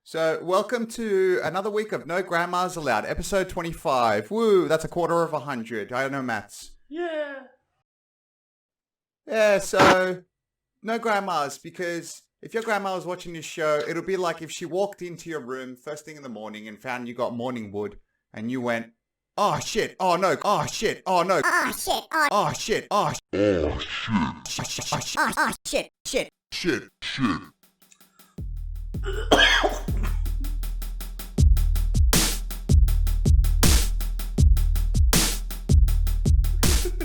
So, welcome to another week of No Grandmas Allowed, episode 25. Woo, that's a quarter of 100. I don't know maths. Yeah. Yeah, so, no grandmas, because if your grandma was watching this show, it'll be like if she walked into your room first thing in the morning and found you got morning wood, and you went, oh shit, oh no, oh shit, oh no, Oh shit, oh, oh shit, oh shit, shit.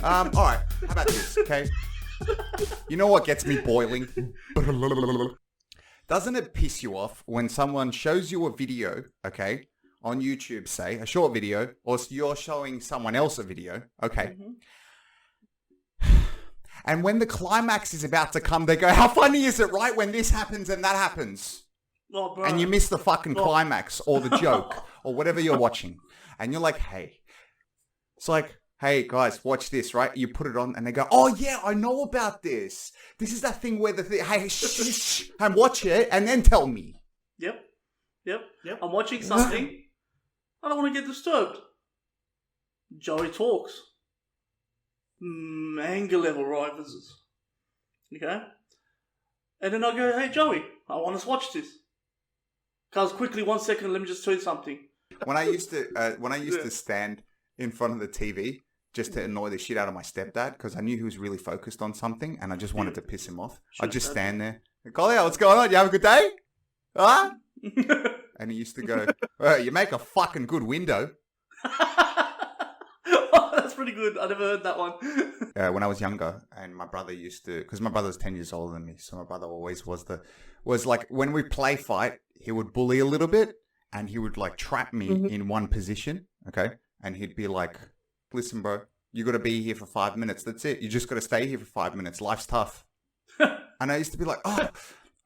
Alright, how about this, okay? You know what gets me boiling? Doesn't it piss you off when someone shows you a video, okay, on YouTube, say, a short video, or you're showing someone else a video, okay? And when the climax is about to come, they go, how funny is it, right, when this happens and that happens? Oh, bro. And you miss the fucking climax or the joke or whatever you're watching. And you're like, hey. It's like, hey, guys, watch this, right? You put it on and they go, oh, yeah, I know about this. This is that thing where hey, shh, and watch it and then tell me. Yep. I'm watching something. I don't want to get disturbed. Joey talks. Anger level rises. Okay? And then I go, hey, Joey, I want to watch this. Cuz quickly, 1 second, let me just tell you something. When I used to stand in front of the TV just to annoy the shit out of my stepdad because I knew he was really focused on something and I just wanted to piss him off. I'd just stand there. Golly, what's going on? You have a good day? Huh? And he used to go, well, you make a fucking good window. Oh, that's pretty good. I never heard that one. When I was younger and my brother used to, because my brother's 10 years older than me, so my brother always was like when we play fight, he would bully a little bit and he would like trap me in one position, okay? And he'd be like, listen, bro, you got to be here for 5 minutes. That's it. You just got to stay here for 5 minutes. Life's tough. And I used to be like, oh,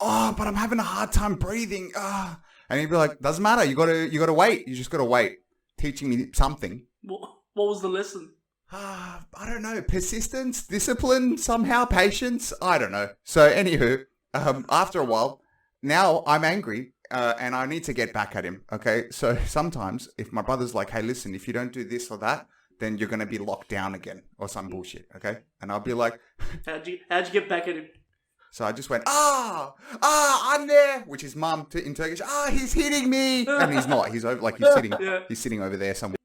but I'm having a hard time breathing. And he'd be like, doesn't matter. You got to wait. You just got to wait. Teaching me something. What was the lesson? I don't know. Persistence, discipline, somehow patience. I don't know. So anywho, after a while, now I'm angry. And I need to get back at him, okay? So sometimes if my brother's like, hey, listen, if you don't do this or that, then you're going to be locked down again or some bullshit, okay? And I'll be like... How'd you get back at him? So I just went, I'm there, which is mum in Turkish. He's hitting me. And he's not. He's over, like he's sitting over there somewhere.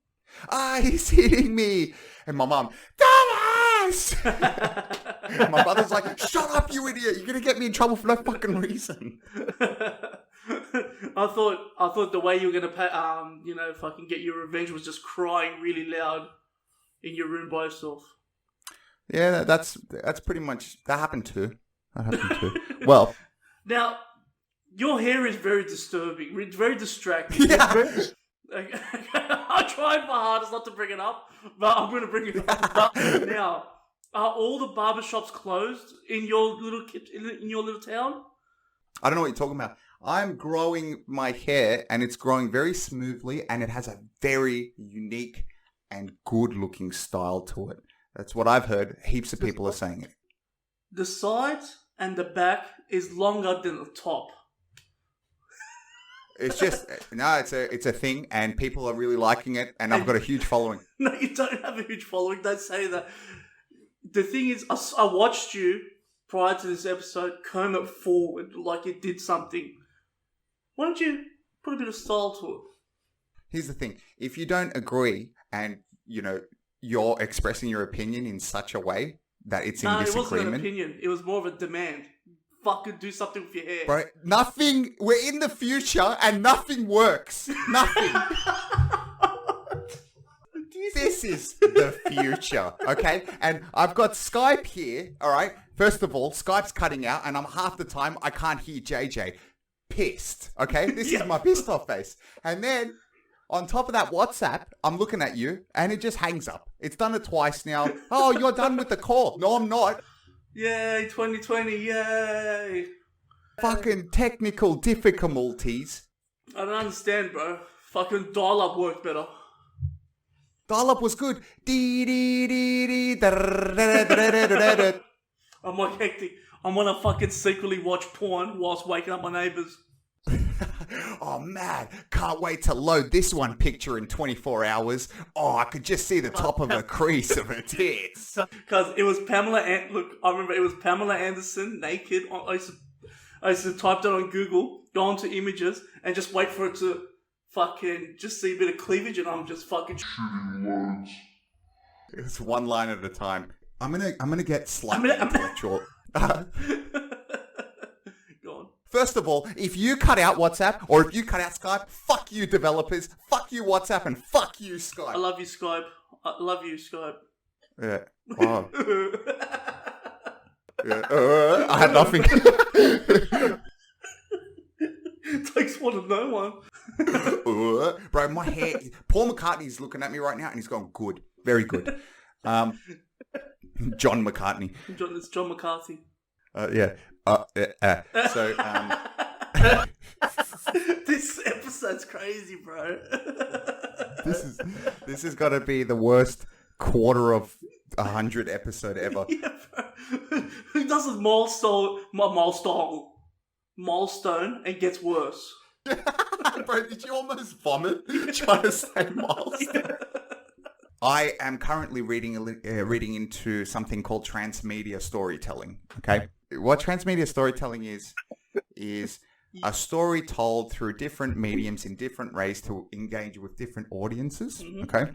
He's hitting me. And my mum, dumbass! My brother's like, shut up, you idiot. You're going to get me in trouble for no fucking reason. I thought the way you were gonna fucking get your revenge was just crying really loud in your room by yourself. Yeah, that's pretty much that happened too. Well, now your hair is very disturbing. It's very distracting. Yeah. I tried my hardest not to bring it up, but I'm going to bring it up now. Are all the barbershops closed in your little town? I don't know what you're talking about. I'm growing my hair and it's growing very smoothly and it has a very unique and good looking style to it. That's what I've heard. Heaps of people are saying it. The sides and the back is longer than the top. It's just, no, it's a thing and people are really liking it and I've got a huge following. No, you don't have a huge following. Don't say that. The thing is, I watched you prior to this episode comb it forward like it did something. Why don't you put a bit of style to it? Here's the thing. If you don't agree and, you're expressing your opinion in such a way that it's in disagreement. No, it wasn't an opinion. It was more of a demand. Fucking do something with your hair. Bro, we're in the future and nothing works. Nothing. This is the future, okay? And I've got Skype here, all right? First of all, Skype's cutting out and I'm half the time I can't hear JJ. Pissed, okay? This is my pissed off face. And then on top of that WhatsApp, I'm looking at you and it just hangs up. It's done it twice now. Oh, you're done with the call. No, I'm not. Yay, 2020, yay. Fucking technical difficulties. I don't understand, bro. Fucking dial-up worked better. Dial-up was good. I'm like hectic. I'm gonna fucking secretly watch porn whilst waking up my neighbours. Oh mad. Can't wait to load this one picture in 24 hours. Oh, I could just see the top of her crease of her tits. Because it was Pamela look, I remember it was Pamela Anderson naked. I used to type that on Google, go onto images, and just wait for it to fucking just see a bit of cleavage, and I'm just fucking shooting loads. It's one line at a time. I'm gonna get slightly intellectual. Go on. First of all, if you cut out WhatsApp or if you cut out Skype, fuck you developers, fuck you WhatsApp, and fuck you Skype. I love you Skype. Yeah. Oh. Yeah. I had nothing. Takes one to know one. Bro, my hair. Paul McCartney's looking at me right now and he's going, good. Very good. John McCartney. It's John McCarthy. Yeah. So, this episode's crazy, bro. This is got to be the worst quarter of 100 episode ever. Yeah, bro. Who does this milestone and gets worse? Bro, did you almost vomit trying to say milestone? I am currently reading into something called transmedia storytelling. Okay, what transmedia storytelling is a story told through different mediums in different ways to engage with different audiences. Mm-hmm. Okay,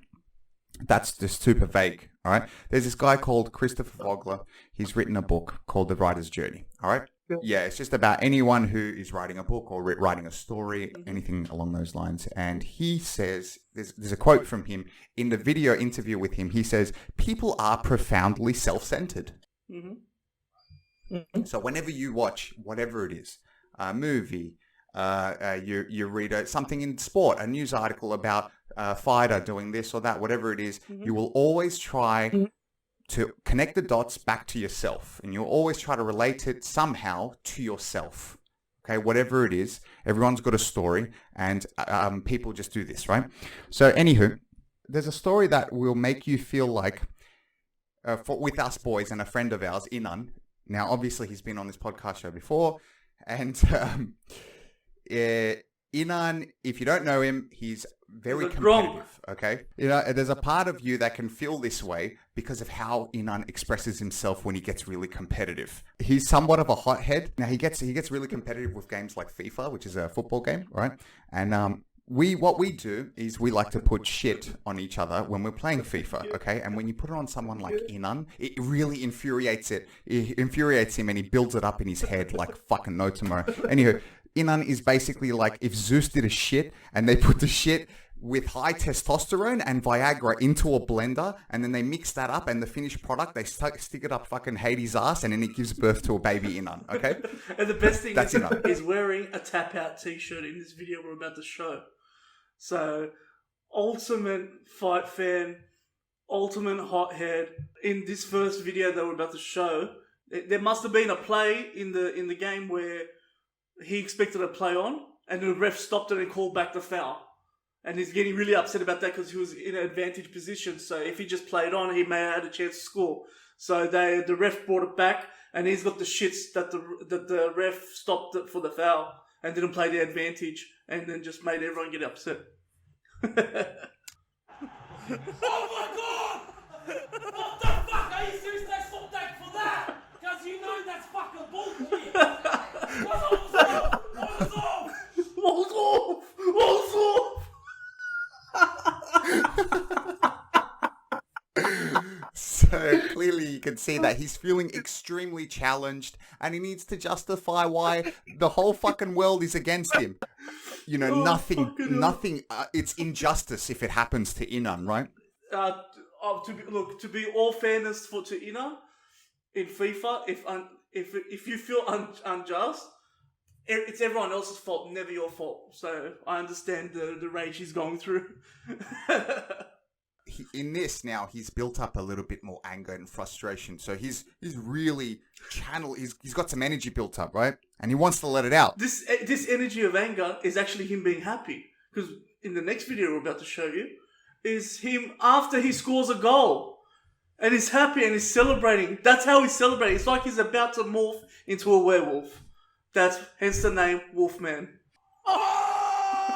that's just super vague. All right, there's this guy called Christopher Vogler. He's written a book called The Writer's Journey. All right. Yeah, it's just about anyone who is writing a book or writing a story, anything along those lines. And he says, there's a quote from him in the video interview with him. He says, people are profoundly self-centered. Mm-hmm. Mm-hmm. So whenever you watch whatever it is, a movie, you read something in sport, a news article about a fighter doing this or that, whatever it is, you will always try to connect the dots back to yourself, and you'll always try to relate it somehow to yourself. Okay, whatever it is, everyone's got a story, and people just do this, right? So, anywho, there's a story that will make you feel like, with us boys and a friend of ours, Inan. Now, obviously, he's been on this podcast show before, and Inan, if you don't know him, he's very competitive, okay? You know, there's a part of you that can feel this way because of how Inan expresses himself when he gets really competitive. He's somewhat of a hothead. Now, he gets really competitive with games like FIFA, which is a football game, right? And what we do is we like to put shit on each other when we're playing FIFA, okay? And when you put it on someone like Inan, it really infuriates him, and he builds it up in his head like fucking no tomorrow. Anywho, Inan is basically like if Zeus did a shit and they put the shit with high testosterone and Viagra into a blender, and then they mix that up, and the finished product, they stick it up fucking Hades' ass, and then it gives birth to a baby Inan, okay? And the best thing is wearing a tap-out t-shirt in this video we're about to show. So, ultimate fight fan, ultimate hothead. In this first video that we're about to show, there must have been a play in the game where he expected a play on, and the ref stopped it and called back the foul. And he's getting really upset about that because he was in an advantage position. So if he just played on, he may have had a chance to score. So the ref brought it back, and he's got the shits that the ref stopped it for the foul and didn't play the advantage, and then just made everyone get upset. Oh my god! What the fuck? Are you serious? They stopped that for that? Because you know that's fucking bullshit. Walls off! So clearly you can see that he's feeling extremely challenged, and he needs to justify why the whole fucking world is against him. You know, nothing, it's injustice if it happens to Inan, right? To be all fairness to Inan, in FIFA, if you feel unjust, it's everyone else's fault, never your fault. So I understand the rage he's going through. In this now, he's built up a little bit more anger and frustration. So he's really he's got some energy built up, right? And he wants to let it out. This energy of anger is actually him being happy. Because in the next video we're about to show you, is him after he scores a goal. And he's happy and he's celebrating. That's how he's celebrating. It's like he's about to morph into a werewolf. That's hence the name Wolfman. Oh!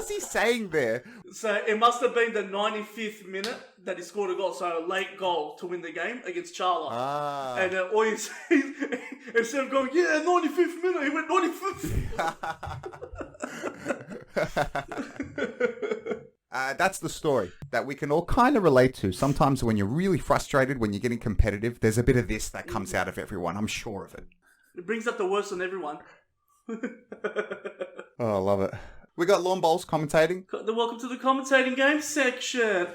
is he saying there? So it must have been the 95th minute that he scored a goal. So a late goal to win the game against Charla. Ah. And all you see, instead of going, 95th minute, he went 95th. That's the story that we can all kind of relate to. Sometimes when you're really frustrated, when you're getting competitive, there's a bit of this that comes out of everyone. I'm sure of it. It brings up the worst in everyone. Oh, I love it. We got Lawn Bowls commentating. Welcome to the commentating game section.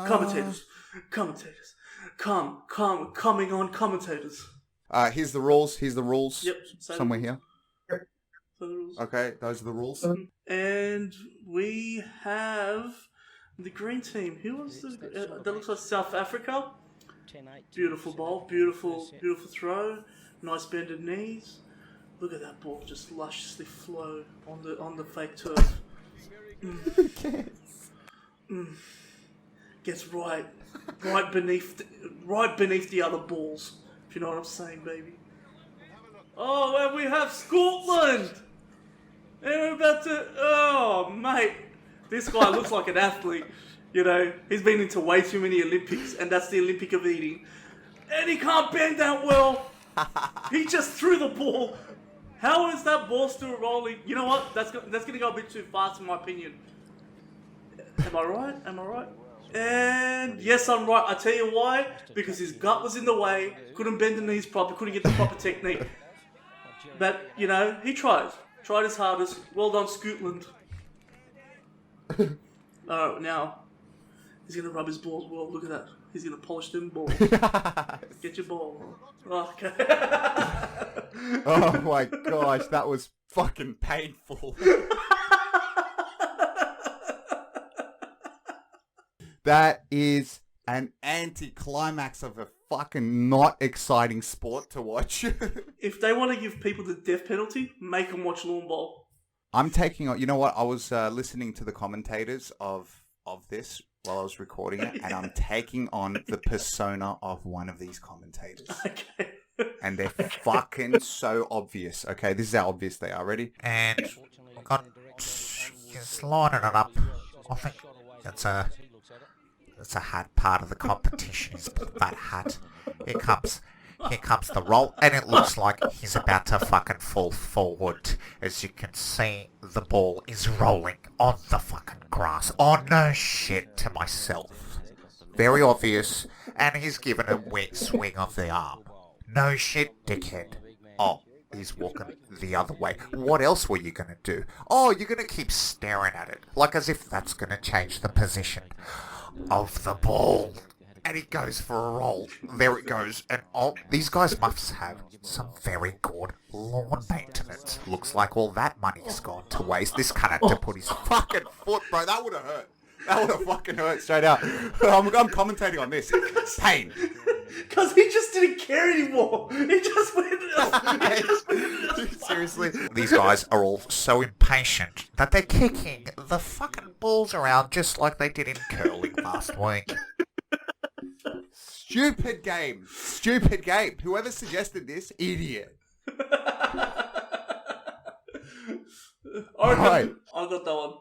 Commentators. Coming on commentators. Here's the rules. Yep. Somewhere here. So the rules. Okay, those are the rules. And we have the green team. Who was that looks like South Africa. Beautiful ball, beautiful throw. Nice bended knees. Look at that ball just lusciously flow on the fake turf. Gets right beneath the other balls. If you know what I'm saying, baby. Oh, and we have Scotland. And we're about to. Oh, mate, this guy looks like an athlete. You know, he's been into way too many Olympics, and that's the Olympic of eating. And he can't bend that well. He just threw the ball. How is that ball still rolling? You know what? That's going to go a bit too fast, in my opinion. Am I right? And yes, I'm right. I tell you why. Because his gut was in the way. Couldn't bend the knees properly. Couldn't get the proper technique. But, you know, he tried. Tried his hardest. Well done, Scotland. Oh, now he's going to rub his balls well. Look at that. He's going to polish them balls. Get your ball. Oh, okay. Oh my gosh, that was fucking painful. That is an anticlimax of a fucking not exciting sport to watch. If they want to give people the death penalty, make them watch lawn bowl. I'm taking on. You know what? I was listening to the commentators of this while I was recording it, and I'm taking on the persona of one of these commentators. Okay. And they're fucking so obvious. Okay, this is how obvious they are. Ready? And he's lining it up. I think it's a hat part of the competition. He's put that hat. Here comes the roll, and it looks like he's about to fucking fall forward. As you can see, the ball is rolling on the fucking grass. Oh, no shit to myself. Very obvious, and he's given a weak swing of the arm. No shit, dickhead. Oh, he's walking the other way. What else were you going to do? Oh, you're going to keep staring at it, like as if that's going to change the position of the ball. And he goes for a roll. There it goes. And oh, these guys must have some very good lawn maintenance. Looks like all that money's gone to waste. This cunt had to put his fucking foot, bro. That would have hurt. That would have fucking hurt straight out. I'm commentating on this. Pain. Because he just didn't care anymore. He just went... Seriously. These guys are all so impatient that they're kicking the fucking balls around just like they did in curling last week. Stupid game. Whoever suggested this, idiot. Alright. I got that one.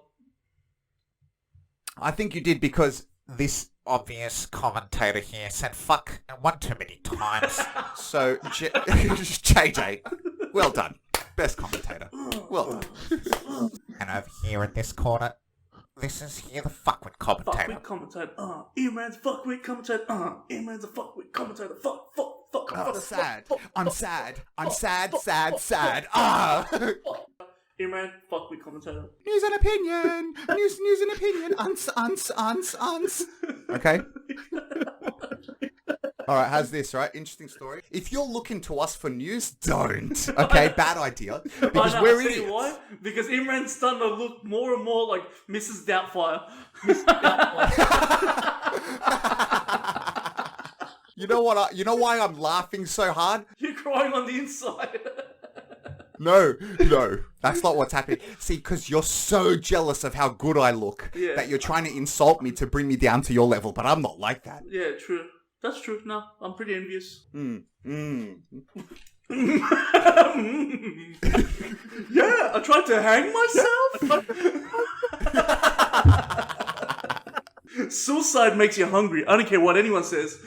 I think you did because this Obvious commentator here said fuck one too many times. So, JJ, well done. Best commentator. Well done. And over here in this corner, this is here the fuckwit commentator. Fuckwit commentator. Imran's fuckwit commentator. Imran's a fuckwit commentator. Fuck. I'm sad. Imran, fuckwit commentator. News and opinion. News and opinion. Uns. Okay. All right, how's this, right? Interesting story. If you're looking to us for news, don't. Okay, bad idea. Because we're idiots. See why? Because Imran's starting to look more and more like Mrs. Doubtfire. You know what? You know why I'm laughing so hard? You're crying on the inside. No, that's not what's happening. See, because you're so jealous of how good I look that you're trying to insult me to bring me down to your level, but I'm not like that. Yeah, true. That's true. No, I'm pretty envious. Yeah, tried to hang myself? Suicide makes you hungry. I don't care what anyone says.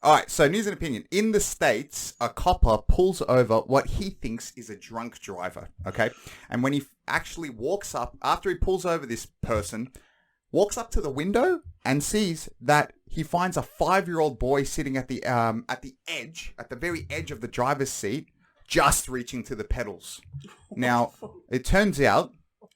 All right, so news and opinion. In the States, a copper pulls over what he thinks is a drunk driver, okay? And when he actually walks up, after he pulls over this person, walks up to the window and sees that he finds a 5-year-old boy sitting at the very edge of the driver's seat, just reaching to the pedals. Now, it turns out,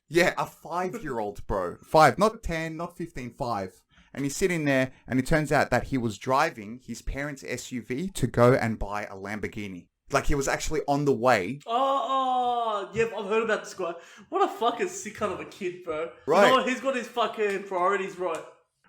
yeah, a 5-year-old, bro. 5, not 10, not 15, 5. And he's sitting there, and it turns out that he was driving his parents' SUV to go and buy a Lamborghini. Like, he was actually on the way. Oh, yeah, I've heard about this guy. What a fucking sick kind of a kid, bro. Right. You know what? He's got his fucking priorities right.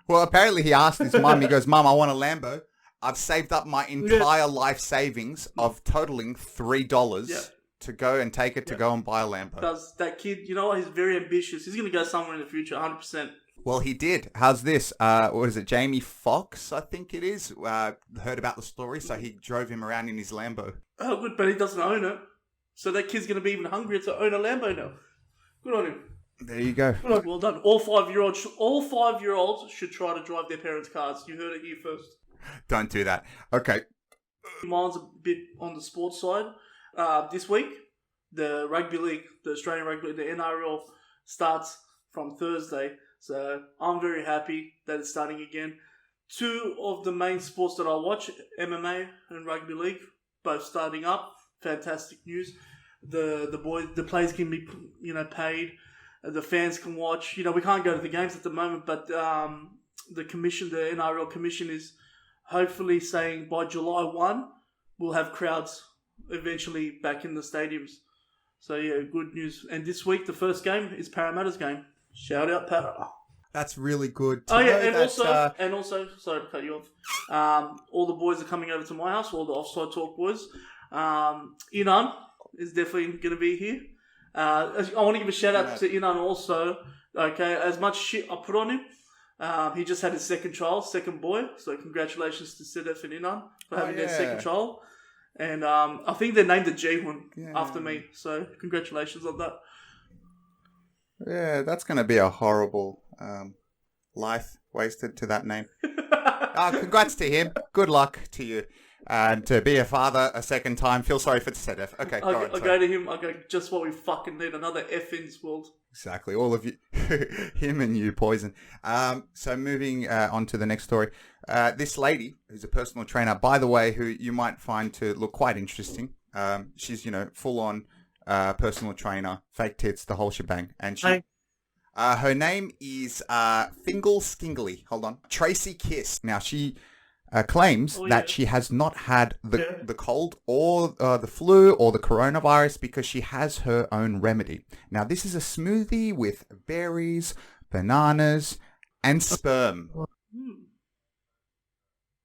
Well, apparently he asked his mum, he goes, Mum, I want a Lambo. I've saved up my entire life savings of totaling $3 to go and take it to go and buy a Lambo. Does that kid, you know what? He's very ambitious. He's going to go somewhere in the future, 100%. Well, he did. How's this? What is it? Jamie Foxx, I think it is. Heard about the story, so he drove him around in his Lambo. Oh, good, but he doesn't own it. So that kid's going to be even hungrier to own a Lambo now. Good on him. There you go. Good on, well done. All 5-year-olds should try to drive their parents' cars. You heard it here first. Don't do that. Okay. Mine's a bit on the sports side. This week, the rugby league, the Australian rugby league, the NRL starts from Thursday. So I'm very happy that it's starting again. 2 of the main sports that I watch, MMA and rugby league, both starting up. Fantastic news. The players can be, paid. The fans can watch. We can't go to the games at the moment, but the NRL commission is hopefully saying by July 1, we'll have crowds eventually back in the stadiums. So yeah, good news. And this week, the first game is Parramatta's game. Shout out, Para. That's really good. And also, sorry to cut you off. All the boys are coming over to my house. All the Offside Talk boys. Inan is definitely going to be here. I want to give a shout out to Inan also. Okay, as much shit I put on him, he just had his second boy. So congratulations to Sedef and Inan for having their second child. And I think they named the G1 after me. So congratulations on that. Yeah, that's going to be a horrible life wasted to that name. Congrats to him. Good luck to you. And to be a father a second time, feel sorry for Sedef. Okay, I'll go to him. I'll go, just what we fucking need. Another F in this world. Exactly. All of you. Him and you, poison. So moving on to the next story. This lady, who's a personal trainer, by the way, who you might find to look quite interesting. She's, full-on personal trainer, fake tits, the whole shebang. And she... her name is Fingal Skingley. Hold on. Tracy Kiss. Now, she... claims that she has not had the cold or the flu or the coronavirus because she has her own remedy. Now, this is a smoothie with berries, bananas, and sperm.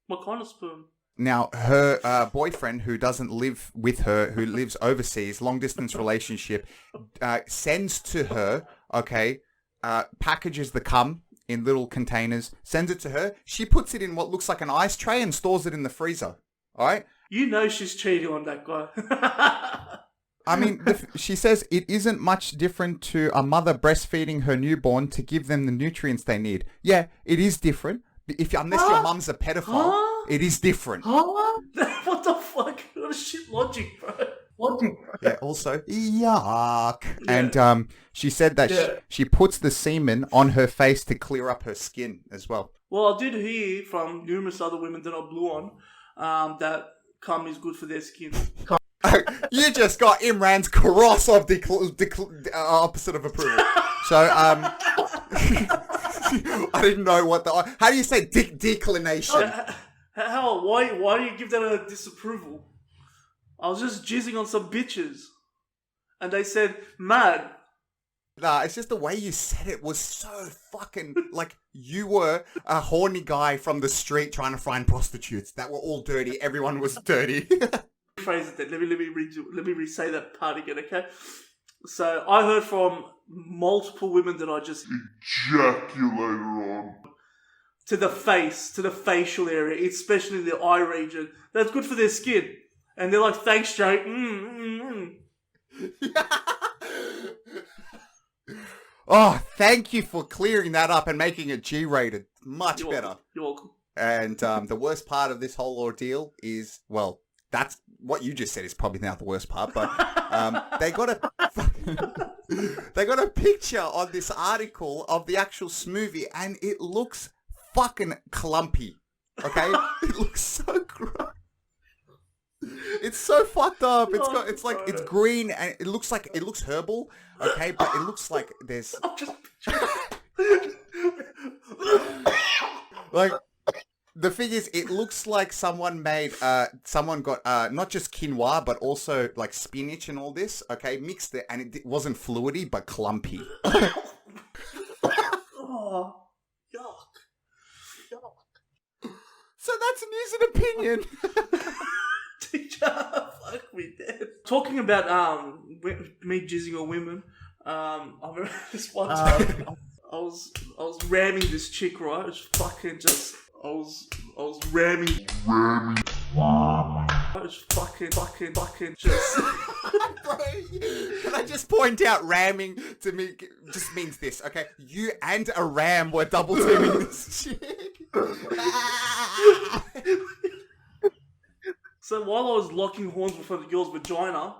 What kind of sperm? Now, her boyfriend, who doesn't live with her, who lives overseas, long-distance relationship, sends to her, packages the cum in little containers, sends it to her. She puts it in what looks like an ice tray and stores it in the freezer. All right? You know she's cheating on that guy. I mean, she says it isn't much different to a mother breastfeeding her newborn to give them the nutrients they need. Yeah, it is different. Unless your mum's a pedophile, it is different. What the fuck? What a shit logic, bro. Yeah, also, yuck. Yeah. And she said that she puts the semen on her face to clear up her skin as well. Well, I did hear from numerous other women that I blew on that cum is good for their skin. You just got Imran's cross of the opposite of approval. So, I didn't know what how do you say declination? How? Why do you give that a disapproval? I was just jizzing on some bitches. And they said, mad. Nah, it's just the way you said it was so fucking... like, you were a horny guy from the street trying to find prostitutes that were all dirty. Everyone was dirty. Phrase it then. Let me re-say that part again, okay? So, I heard from multiple women that I just... ejaculated on. To the face, to the facial area, especially the eye region. That's good for their skin. And they're like, thanks, Joe. Oh, thank you for clearing that up and making it G-rated. Much You're better. welcome. You're welcome. And the worst part of this whole ordeal is, well, that's what you just said is probably now the worst part, but they got a picture on this article of the actual smoothie, and it looks fucking clumpy. Okay, it looks so gross. It's so fucked up. It's green and it looks herbal. Okay, but it looks like there's I'm just like. The thing is, it looks like someone got not just quinoa, but also like spinach and all this, okay, mixed it, and it wasn't fluidy, but clumpy. oh, yuck. So that's news and opinion. Teacher, fuck me dead. Talking about me jizzing on women, I remember this one time I was ramming this chick, right? It was fucking just... I was ramming. It was fucking just... Bro, can I just point out ramming to me just means this, okay? You and a ram were double teaming this chick. So while I was locking horns with the girl's vagina,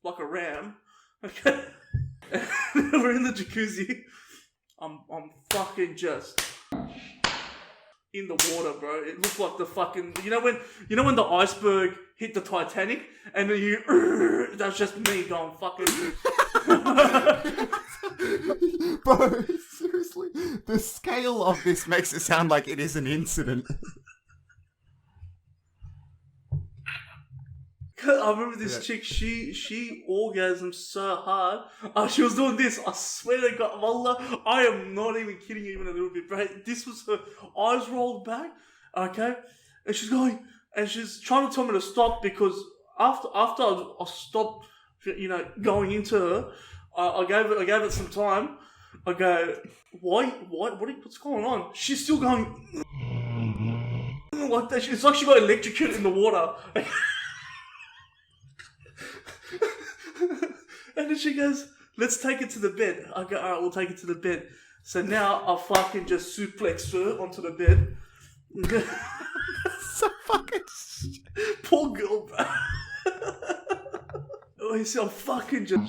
like a ram, okay, we're in the jacuzzi, I'm fucking just... in the water, bro. It looked like the fucking... You know when the iceberg hit the Titanic? And then that's just me going fucking... Bro, seriously. The scale of this makes it sound like it is an incident. I remember this chick, she orgasmed so hard. She was doing this. I swear to God, Wallah, I am not even kidding you even a little bit, bro. This was her eyes rolled back, okay? And she's trying to tell me to stop because after I stopped, going into her, I gave it some time. I go, what's going on? She's still going like that. It's like she got electrocuted in the water. And then she goes, let's take it to the bed. I go, alright, we'll take it to the bed. So now I fucking just suplex her onto the bed. So fucking... Poor girl, bro. Oh, you see, I'm fucking just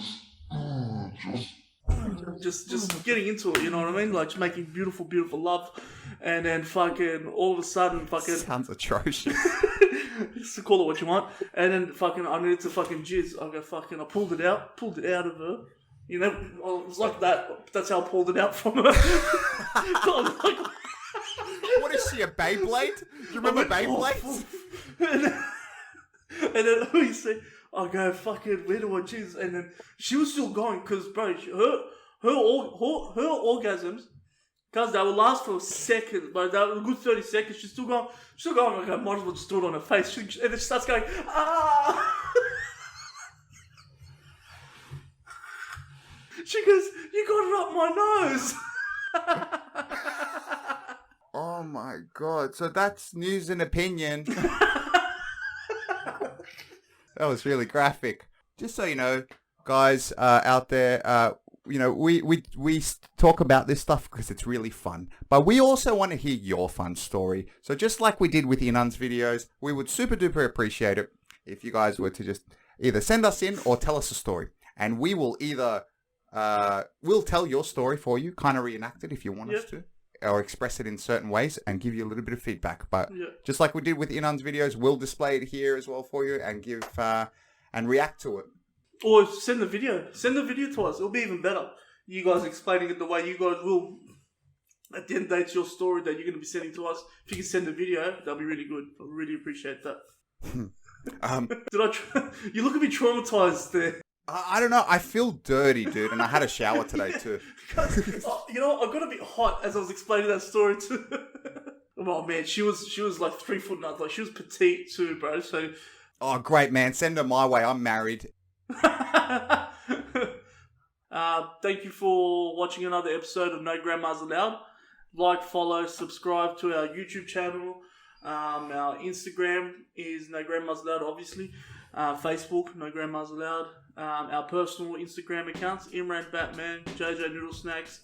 getting into it, you know what I mean? Like, just making beautiful, beautiful love. And then fucking, all of a sudden, fucking... Sounds atrocious. Just call it what you want. And then fucking, I needed to fucking jizz. I go fucking, I pulled it out of her. You know, it was like that. That's how I pulled it out from her. What is she, a Beyblade? Do you remember Beyblades? And then you say, I go fucking, where do I jizz? And then she was still going because, bro, her orgasms, because they will last for seconds, but they were a good 30 seconds. She's still going. I go, might as well just do it on her face. And then she starts going, ah! She goes, you got it up my nose. Oh my God. So that's news and opinion. That was really graphic. Just so you know, guys out there, we talk about this stuff because it's really fun. But we also want to hear your fun story. So just like we did with Inan's videos, we would super duper appreciate it if you guys were to just either send us in or tell us a story. And we will either, we'll tell your story for you, kind of reenact it if you want us to, or express it in certain ways and give you a little bit of feedback. But just like we did with Inan's videos, we'll display it here as well for you and give, and react to it. Or send the video. Send the video to us. It'll be even better. You guys explaining it the way you guys will. At the end of the day, it's your story that you're going to be sending to us. If you can send the video, that'll be really good. I really appreciate that. You look a bit traumatized there. I don't know. I feel dirty, dude, and I had a shower today too. You know, I got a bit hot as I was explaining that story too. Oh man, she was like 3 foot nuts. Like she was petite too, bro. So. Oh great, man. Send her my way. I'm married. Thank you for watching another episode of No Grandmas Allowed. Like, follow, subscribe to our YouTube channel. Our Instagram is No Grandmas Allowed, obviously. Facebook, No Grandmas Allowed. Our personal Instagram accounts, Imran Batman, JJ Noodle Snacks.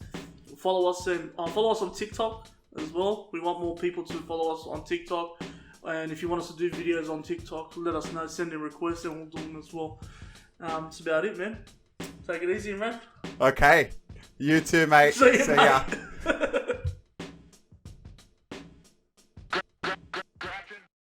Follow us on TikTok as well. We want more people to follow us on TikTok. And if you want us to do videos on TikTok, let us know. Send in requests and we'll do them as well. That's about it, man. Take it easy, man. Okay. You too, mate. See ya, See ya.